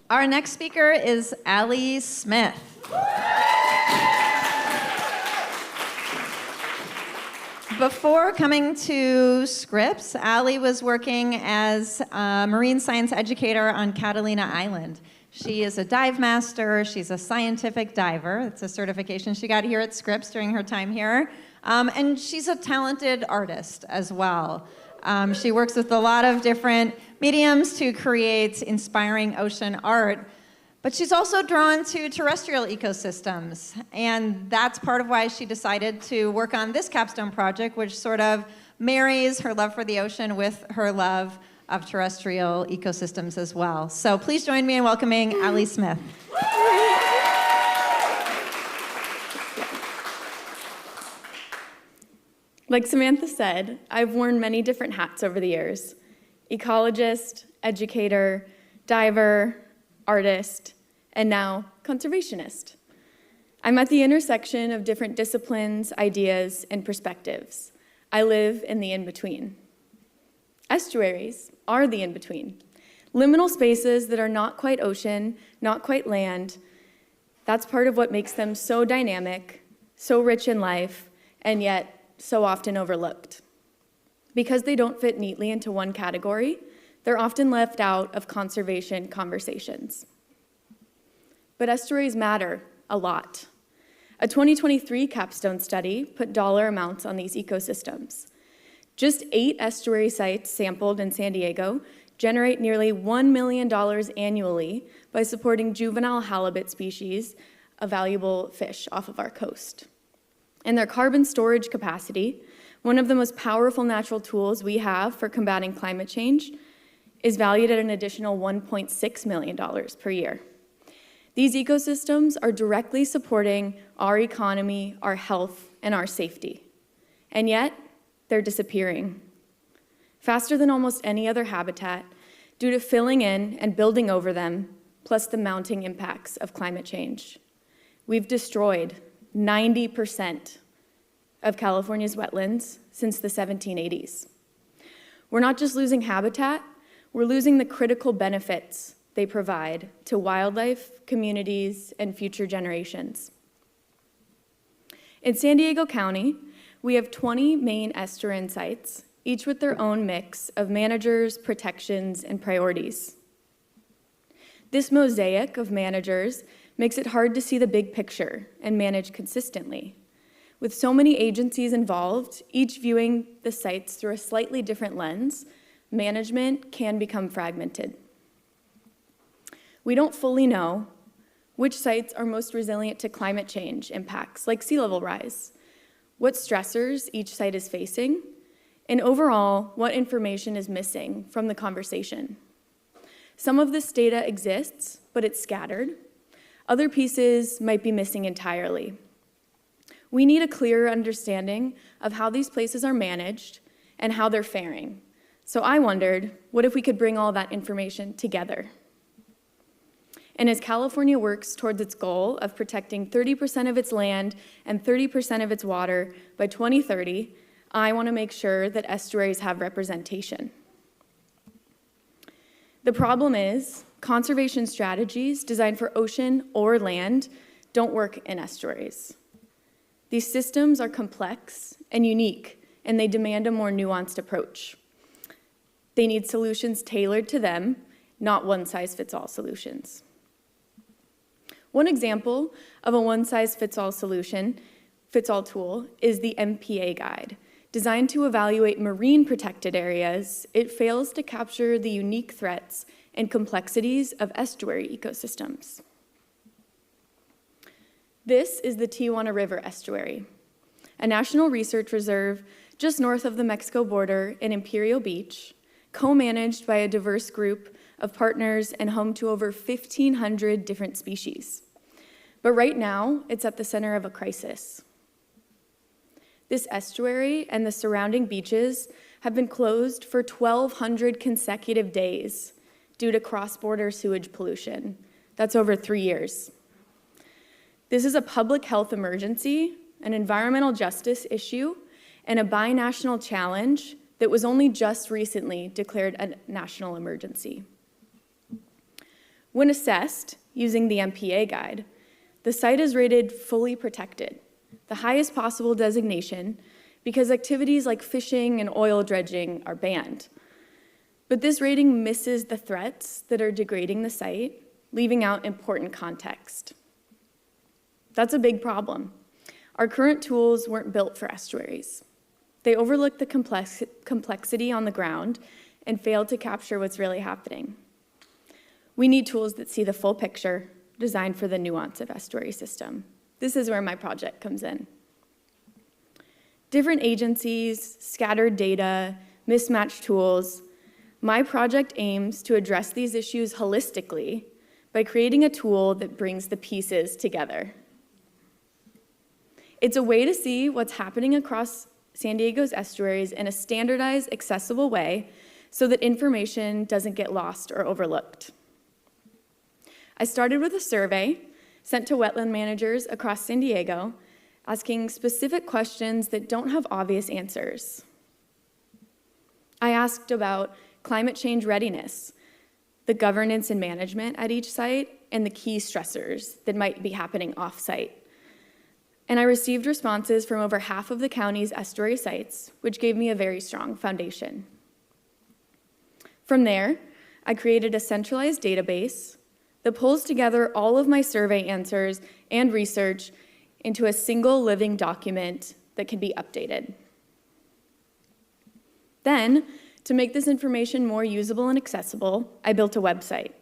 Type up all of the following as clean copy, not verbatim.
Our next speaker is Allie Smith. Before coming to Scripps, Allie was working as a marine science educator on Catalina Island. She is a dive master. She's a scientific diver. It's a certification she got here at Scripps during her time here. And she's a talented artist as well. She works with a lot of different mediums to create inspiring ocean art. But she's also drawn to terrestrial ecosystems, and that's part of why she decided to work on this capstone project, which sort of marries her love for the ocean with her love of terrestrial ecosystems as well. So please join me in welcoming Allie Smith. Like Samantha said, I've worn many different hats over the years: ecologist, educator, diver, artist, and now conservationist. I'm at the intersection of different disciplines, ideas, and perspectives. I live in the in-between. Estuaries are the in-between. Liminal spaces that are not quite ocean, not quite land. That's part of what makes them so dynamic, so rich in life, and yet so often overlooked. Because they don't fit neatly into one category, they're often left out of conservation conversations. But estuaries matter a lot. A 2023 capstone study put dollar amounts on these ecosystems. Just 8 estuary sites sampled in San Diego generate nearly $1 million annually by supporting juvenile halibut species, a valuable fish off of our coast. And their carbon storage capacity, one of the most powerful natural tools we have for combating climate change, is valued at an additional $1.6 million per year. These ecosystems are directly supporting our economy, our health, and our safety. And yet, they're disappearing faster than almost any other habitat due to filling in and building over them, plus the mounting impacts of climate change. We've destroyed 90% of California's wetlands since the 1780s. We're not just losing habitat, we're losing the critical benefits they provide to wildlife, communities, and future generations. In San Diego County, we have 20 main estuarine sites, each with their own mix of managers, protections, and priorities. This mosaic of managers makes it hard to see the big picture and manage consistently. With so many agencies involved, each viewing the sites through a slightly different lens, management can become fragmented. We don't fully know which sites are most resilient to climate change impacts, like sea level rise, what stressors each site is facing, and overall, what information is missing from the conversation. Some of this data exists, but it's scattered. Other pieces might be missing entirely. We need a clearer understanding of how these places are managed and how they're faring. So I wondered, what if we could bring all that information together? And as California works towards its goal of protecting 30% of its land and 30% of its water by 2030, I want to make sure that estuaries have representation. The problem is, conservation strategies designed for ocean or land don't work in estuaries. These systems are complex and unique, and they demand a more nuanced approach. They need solutions tailored to them, not one-size-fits-all solutions. One example of a one-size-fits-all tool is the MPA guide. Designed to evaluate marine protected areas, it fails to capture the unique threats and complexities of estuary ecosystems. This is the Tijuana River Estuary, a national research reserve just north of the Mexico border in Imperial Beach, co-managed by a diverse group of partners and home to over 1,500 different species. But right now, it's at the center of a crisis. This estuary and the surrounding beaches have been closed for 1,200 consecutive days due to cross-border sewage pollution. That's over 3 years. This is a public health emergency, an environmental justice issue, and a binational challenge that was only just recently declared a national emergency. When assessed using the MPA guide, the site is rated fully protected, the highest possible designation, because activities like fishing and oil dredging are banned. But this rating misses the threats that are degrading the site, leaving out important context. That's a big problem. Our current tools weren't built for estuaries. They overlook the complexity on the ground and fail to capture what's really happening. We need tools that see the full picture, designed for the nuance of estuary system. This is where my project comes in. Different agencies, scattered data, mismatched tools. My project aims to address these issues holistically by creating a tool that brings the pieces together. It's a way to see what's happening across San Diego's estuaries in a standardized, accessible way so that information doesn't get lost or overlooked. I started with a survey sent to wetland managers across San Diego, asking specific questions that don't have obvious answers. I asked about climate change readiness, the governance and management at each site, and the key stressors that might be happening off-site. And I received responses from over half of the county's estuary sites, which gave me a very strong foundation. From there, I created a centralized database that pulls together all of my survey answers and research into a single living document that can be updated. Then, to make this information more usable and accessible, I built a website.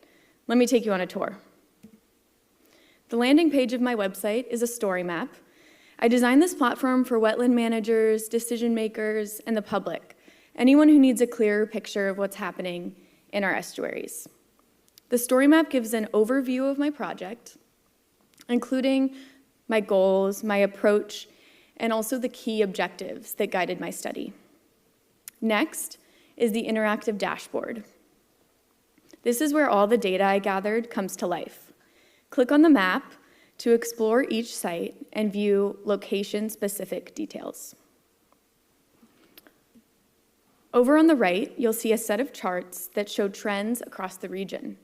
Let me take you on a tour. The landing page of my website is a story map. I designed this platform for wetland managers, decision makers, and the public, anyone who needs a clearer picture of what's happening in our estuaries. The story map gives an overview of my project, including my goals, my approach, and also the key objectives that guided my study. Next is the interactive dashboard. This is where all the data I gathered comes to life. Click on the map to explore each site and view location-specific details. Over on the right, you'll see a set of charts that show trends across the region.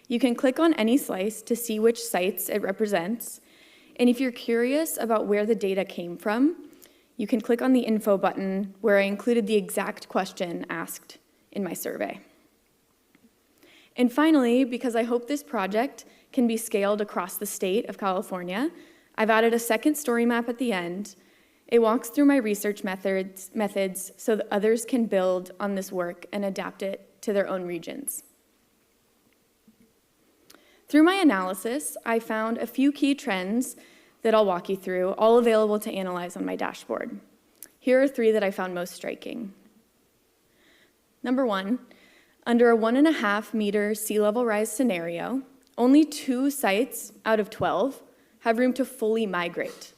You can click on any slice to see which sites it represents, and if you're curious about where the data came from, you can click on the info button where I included the exact question asked in my survey. And finally, because I hope this project can be scaled across the state of California, I've added a second story map at the end. It walks through my research methods so that others can build on this work and adapt it to their own regions. Through my analysis, I found a few key trends that I'll walk you through, all available to analyze on my dashboard. Here are 3 that I found most striking. Number 1, under a 1.5 meter sea level rise scenario, only 2 sites out of 12 have room to fully migrate.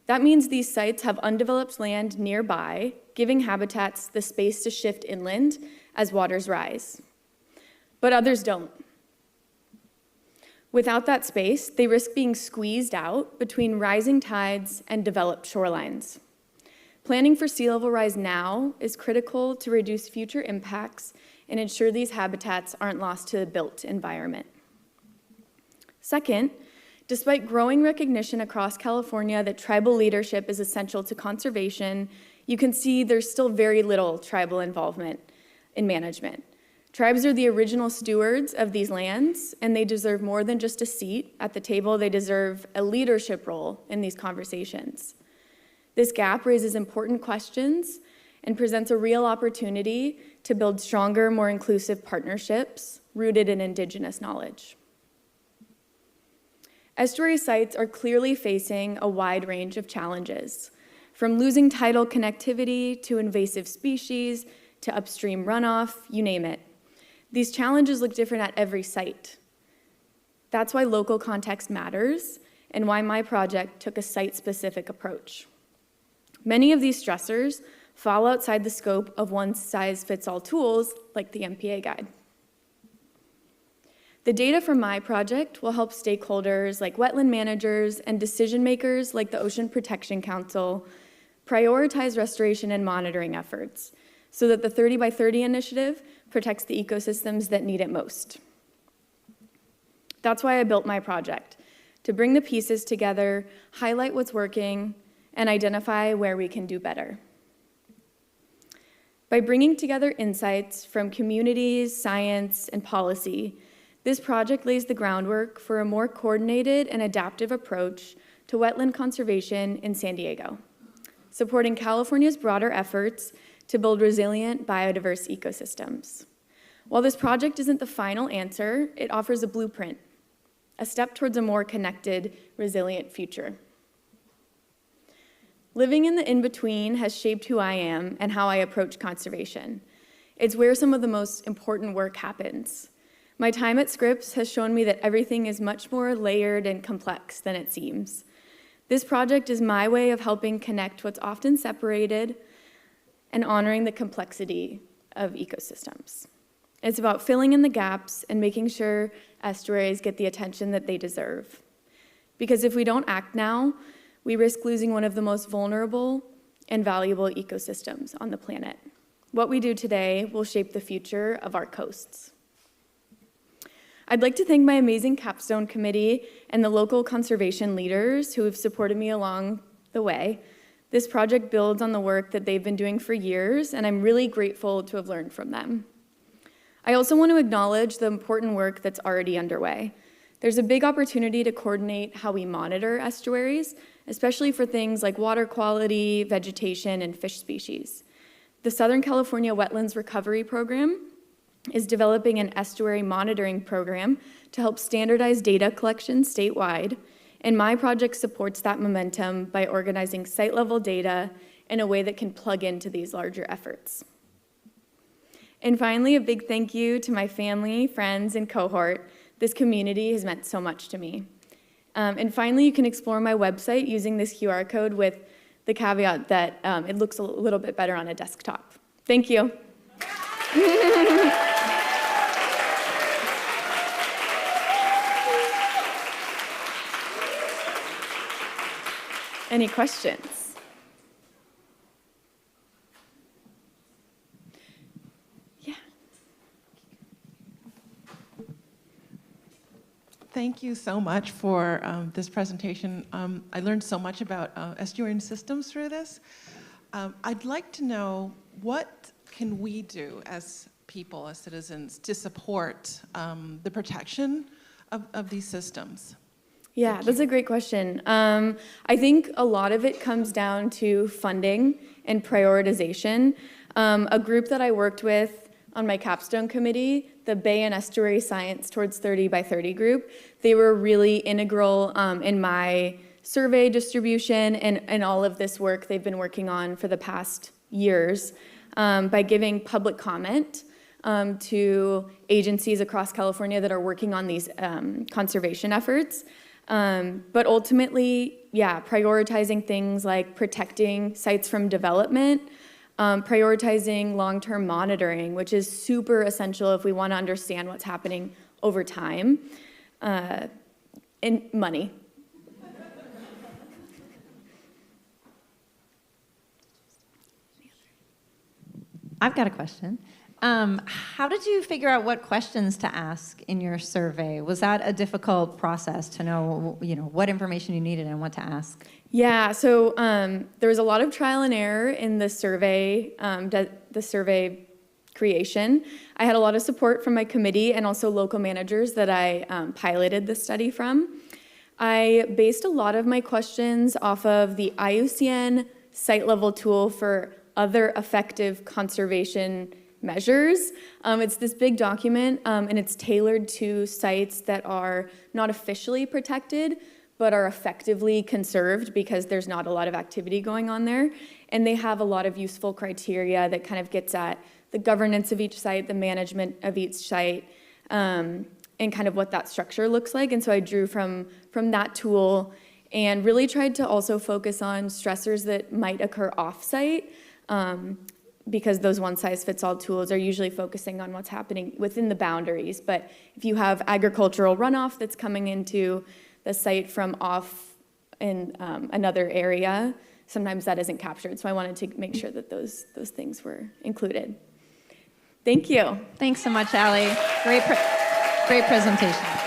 That means these sites have undeveloped land nearby, giving habitats the space to shift inland as waters rise. But others don't. Without that space, they risk being squeezed out between rising tides and developed shorelines. Planning for sea level rise now is critical to reduce future impacts and ensure these habitats aren't lost to the built environment. Second, despite growing recognition across California that tribal leadership is essential to conservation, you can see there's still very little tribal involvement in management. Tribes are the original stewards of these lands, and they deserve more than just a seat at the table. They deserve a leadership role in these conversations. This gap raises important questions and presents a real opportunity to build stronger, more inclusive partnerships rooted in Indigenous knowledge. Estuary sites are clearly facing a wide range of challenges, from losing tidal connectivity to invasive species to upstream runoff, you name it. These challenges look different at every site. That's why local context matters and why my project took a site-specific approach. Many of these stressors fall outside the scope of one-size-fits-all tools like the MPA guide. The data from my project will help stakeholders like wetland managers and decision makers like the Ocean Protection Council prioritize restoration and monitoring efforts so that the 30 by 30 initiative protects the ecosystems that need it most. That's why I built my project, to bring the pieces together, highlight what's working, and identify where we can do better. By bringing together insights from communities, science, and policy, this project lays the groundwork for a more coordinated and adaptive approach to wetland conservation in San Diego, supporting California's broader efforts to build resilient, biodiverse ecosystems. While this project isn't the final answer, it offers a blueprint, a step towards a more connected, resilient future. Living in the in-between has shaped who I am and how I approach conservation. It's where some of the most important work happens. My time at Scripps has shown me that everything is much more layered and complex than it seems. This project is my way of helping connect what's often separated and honoring the complexity of ecosystems. It's about filling in the gaps and making sure estuaries get the attention that they deserve. Because if we don't act now, we risk losing one of the most vulnerable and valuable ecosystems on the planet. What we do today will shape the future of our coasts. I'd like to thank my amazing capstone committee and the local conservation leaders who have supported me along the way. This project builds on the work that they've been doing for years, and I'm really grateful to have learned from them. I also want to acknowledge the important work that's already underway. There's a big opportunity to coordinate how we monitor estuaries, especially for things like water quality, vegetation, and fish species. The Southern California Wetlands Recovery Program is developing an estuary monitoring program to help standardize data collection statewide, and my project supports that momentum by organizing site-level data in a way that can plug into these larger efforts. And finally, a big thank you to my family, friends, and cohort. This community has meant so much to me. And finally, you can explore my website using this QR code with the caveat that it looks a little bit better on a desktop. Thank you. Any questions? Thank you so much for this presentation. I learned so much about estuarine systems through this. I'd like to know, what can we do as people, as citizens, to support the protection of these systems? Yeah, that's a great question. I think a lot of it comes down to funding and prioritization. A group that I worked with on my capstone committee, the Bay and Estuary Science Towards 30 by 30 group, they were really integral in my survey distribution and all of this work they've been working on for the past years by giving public comment to agencies across California that are working on these conservation efforts. But ultimately, yeah, prioritizing things like protecting sites from development, prioritizing long-term monitoring, which is super essential if we want to understand what's happening over time, and money. I've got a question. How did you figure out what questions to ask in your survey? Was that a difficult process to know, what information you needed and what to ask? Yeah, so there was a lot of trial and error in the survey creation. I had a lot of support from my committee and also local managers that I piloted the study from. I based a lot of my questions off of the IUCN site-level tool for other effective conservation measures. It's this big document, and it's tailored to sites that are not officially protected, but are effectively conserved because there's not a lot of activity going on there. And they have a lot of useful criteria that kind of gets at the governance of each site, the management of each site, and kind of what that structure looks like. And so I drew from that tool and really tried to also focus on stressors that might occur off-site, because those one-size-fits-all tools are usually focusing on what's happening within the boundaries. But if you have agricultural runoff that's coming into the site from off in another area, sometimes that isn't captured. So I wanted to make sure that those things were included. Thank you. Thanks so much, Allie. Great presentation.